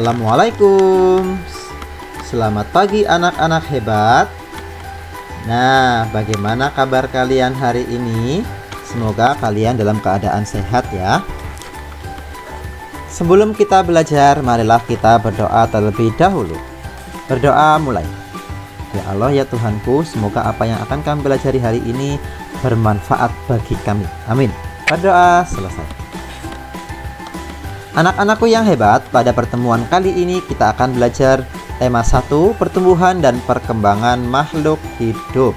Assalamualaikum. Selamat pagi anak-anak hebat. Nah, bagaimana kabar kalian hari ini? Semoga kalian dalam keadaan sehat ya. Sebelum kita belajar, marilah kita berdoa terlebih dahulu. Berdoa mulai. Ya Allah ya Tuhanku, semoga apa yang akan kami pelajari hari ini bermanfaat bagi kami. Amin. Berdoa selesai. Anak-anakku yang hebat, pada pertemuan kali ini kita akan belajar tema 1, pertumbuhan dan perkembangan makhluk hidup.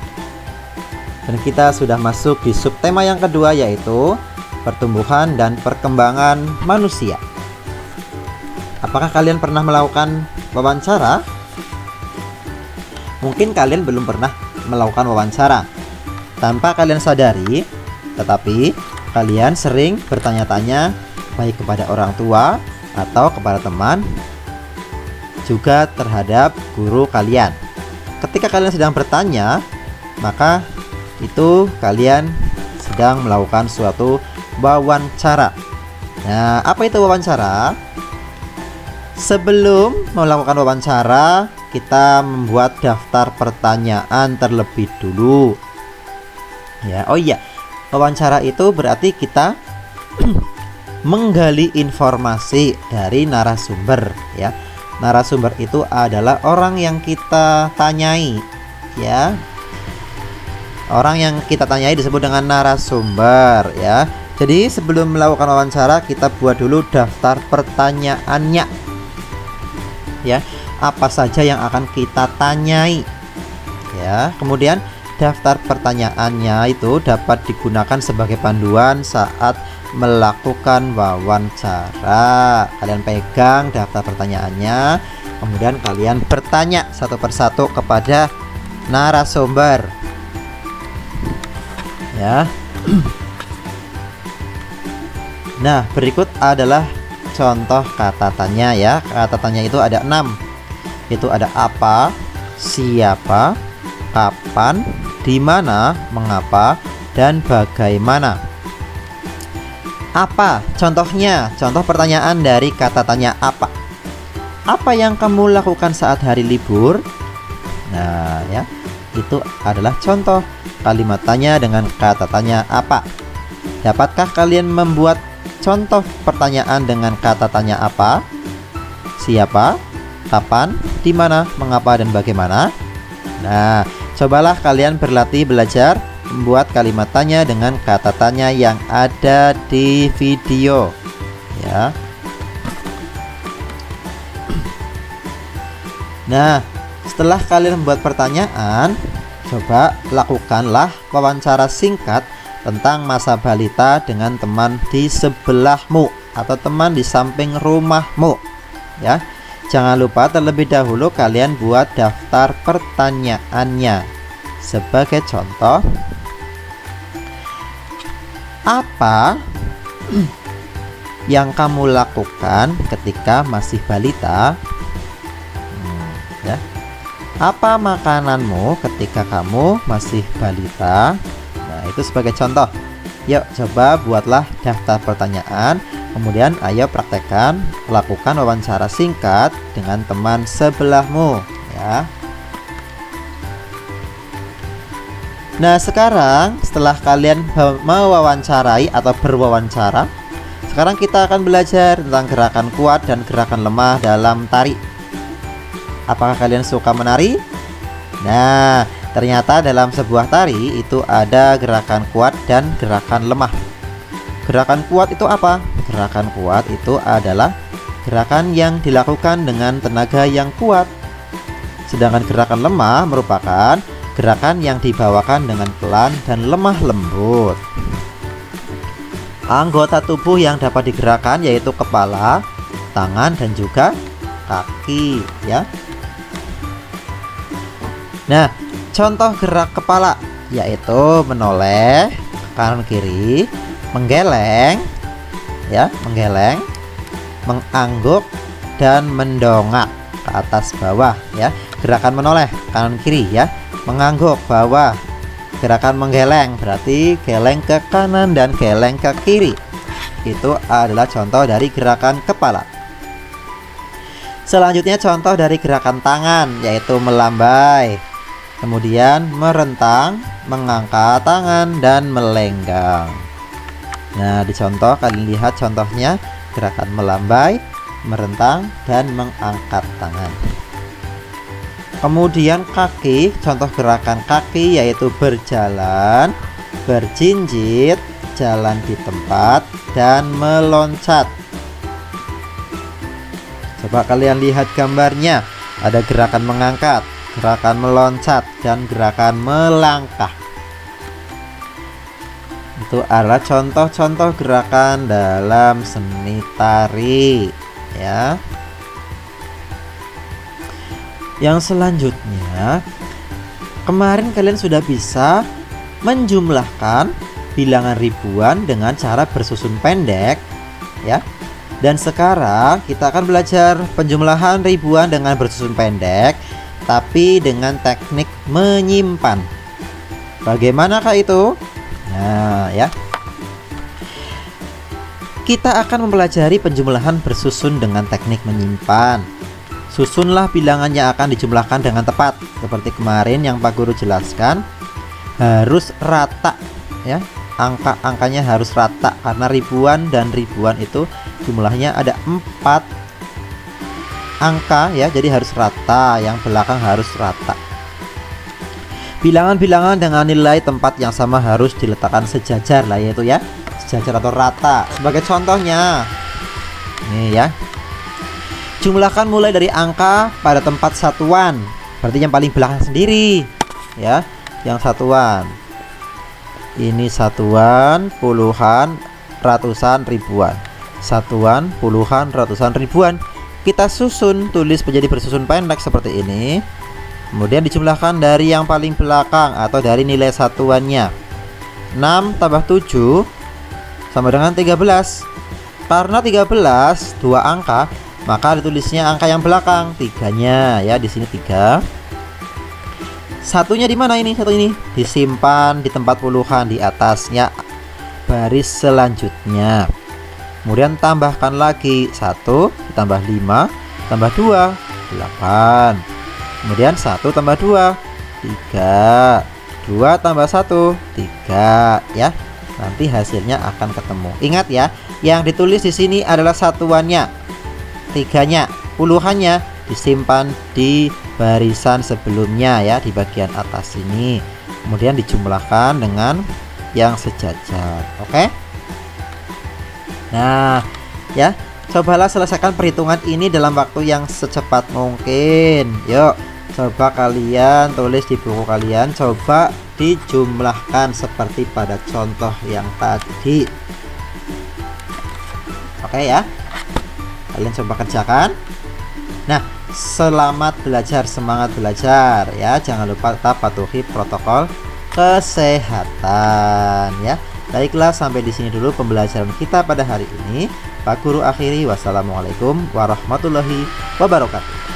Dan kita sudah masuk di subtema yang kedua, yaitu pertumbuhan dan perkembangan manusia. Apakah kalian pernah melakukan wawancara? Mungkin kalian belum pernah melakukan wawancara. Tanpa kalian sadari, tetapi kalian sering bertanya-tanya baik kepada orang tua atau kepada teman, juga terhadap guru kalian. Ketika kalian sedang bertanya, maka itu kalian sedang melakukan suatu wawancara. Nah, apa itu wawancara? Sebelum melakukan wawancara, kita membuat daftar pertanyaan terlebih dulu. Ya, oh iya, wawancara itu berarti kita menggali informasi dari narasumber ya. Narasumber itu adalah orang yang kita tanyai ya. Orang yang kita tanyai disebut dengan narasumber ya. Jadi sebelum melakukan wawancara, kita buat dulu daftar pertanyaannya ya. Apa saja yang akan kita tanyai ya. Kemudian daftar pertanyaannya itu dapat digunakan sebagai panduan saat melakukan wawancara. Kalian pegang daftar pertanyaannya, kemudian kalian bertanya satu persatu kepada narasumber ya. Nah, berikut adalah contoh kata tanya ya. Kata tanya itu ada 6. Itu ada apa, siapa, kapan, di mana, mengapa, dan bagaimana. Apa? Contohnya, contoh pertanyaan dari kata tanya apa. Apa yang kamu lakukan saat hari libur? Nah, ya, itu adalah contoh kalimat tanya dengan kata tanya apa. Dapatkah kalian membuat contoh pertanyaan dengan kata tanya apa, siapa, kapan, di mana, mengapa, dan bagaimana? Nah, cobalah kalian berlatih belajar membuat kalimat tanya dengan kata tanya yang ada di video ya. Nah, setelah kalian membuat pertanyaan, coba lakukanlah wawancara singkat tentang masa balita dengan teman di sebelahmu atau teman di samping rumahmu ya. Jangan lupa terlebih dahulu kalian buat daftar pertanyaannya. Sebagai contoh, apa yang kamu lakukan ketika masih balita? Ya. Apa makananmu ketika kamu masih balita? Nah, itu sebagai contoh. Yuk, coba buatlah daftar pertanyaan. Kemudian ayo praktekkan, lakukan wawancara singkat dengan teman sebelahmu ya. Nah, sekarang setelah kalian mewawancarai atau berwawancara, sekarang kita akan belajar tentang gerakan kuat dan gerakan lemah dalam tari. Apakah kalian suka menari? Nah, ternyata dalam sebuah tari itu ada gerakan kuat dan gerakan lemah. Gerakan kuat itu apa? Gerakan kuat itu adalah gerakan yang dilakukan dengan tenaga yang kuat. Sedangkan gerakan lemah merupakan gerakan yang dibawakan dengan pelan dan lemah lembut. Anggota tubuh yang dapat digerakkan yaitu kepala, tangan, dan juga kaki ya. Nah, contoh gerak kepala yaitu menoleh kanan kiri, menggeleng ya, menggeleng, mengangguk, dan mendongak ke atas bawah ya. Gerakan menoleh kanan kiri ya, mengangguk bawah. Gerakan menggeleng berarti geleng ke kanan dan geleng ke kiri. Itu adalah contoh dari gerakan kepala. Selanjutnya contoh dari gerakan tangan, yaitu melambai, kemudian merentang, mengangkat tangan, dan melenggang. Nah, di contoh kalian lihat contohnya gerakan melambai, merentang, dan mengangkat tangan. Kemudian kaki, contoh gerakan kaki yaitu berjalan, berjinjit, jalan di tempat, dan meloncat. Coba kalian lihat gambarnya, ada gerakan mengangkat, gerakan meloncat, dan gerakan melangkah. Itu adalah contoh-contoh gerakan dalam seni tari, ya. Yang selanjutnya, kemarin kalian sudah bisa menjumlahkan bilangan ribuan dengan cara bersusun pendek, ya. Dan sekarang kita akan belajar penjumlahan ribuan dengan bersusun pendek, tapi dengan teknik menyimpan. Bagaimanakah itu? Nah, ya. Kita akan mempelajari penjumlahan bersusun dengan teknik menyimpan. Susunlah bilangan yang akan dijumlahkan dengan tepat. Seperti kemarin yang Pak Guru jelaskan, harus rata, ya. Angka-angkanya harus rata, karena ribuan dan ribuan itu jumlahnya ada 4 angka, ya. Jadi harus rata, yang belakang harus rata. Bilangan-bilangan dengan nilai tempat yang sama harus diletakkan sejajar lah, yaitu ya sejajar atau rata. Sebagai contohnya, ini ya, jumlahkan mulai dari angka pada tempat satuan, berarti yang paling belakang sendiri, ya, yang satuan. Ini satuan, puluhan, ratusan, ribuan. Satuan, puluhan, ratusan, ribuan. Kita susun, tulis menjadi bersusun pendek seperti ini. Kemudian dijumlahkan dari yang paling belakang atau dari nilai satuannya. 6 tambah 7 sama dengan 13. Karena 13 dua angka, maka ditulisnya angka yang belakang, 3-nya, ya, di sini 3. Satunya di mana ini? Satu ini disimpan di tempat puluhan, di atasnya baris selanjutnya. Kemudian tambahkan lagi 1 ditambah 5 tambah 2, 8. Kemudian 1 tambah 2, 3. 2 tambah 1, 3, ya. Nanti hasilnya akan ketemu. Ingat ya, yang ditulis di sini adalah satuannya, 3-nya, puluhannya disimpan di barisan sebelumnya, ya, di bagian atas ini. Kemudian dijumlahkan dengan yang sejajar. Oke? Nah, ya, cobalah selesaikan perhitungan ini dalam waktu yang secepat mungkin. Yuk, coba kalian tulis di buku kalian, coba dijumlahkan seperti pada contoh yang tadi. Oke ya, kalian coba kerjakan. Nah, selamat belajar, semangat belajar ya. Jangan lupa tetap patuhi protokol kesehatan ya. Baiklah, sampai di sini dulu pembelajaran kita pada hari ini. Pak Guru akhiri, wassalamualaikum warahmatullahi wabarakatuh.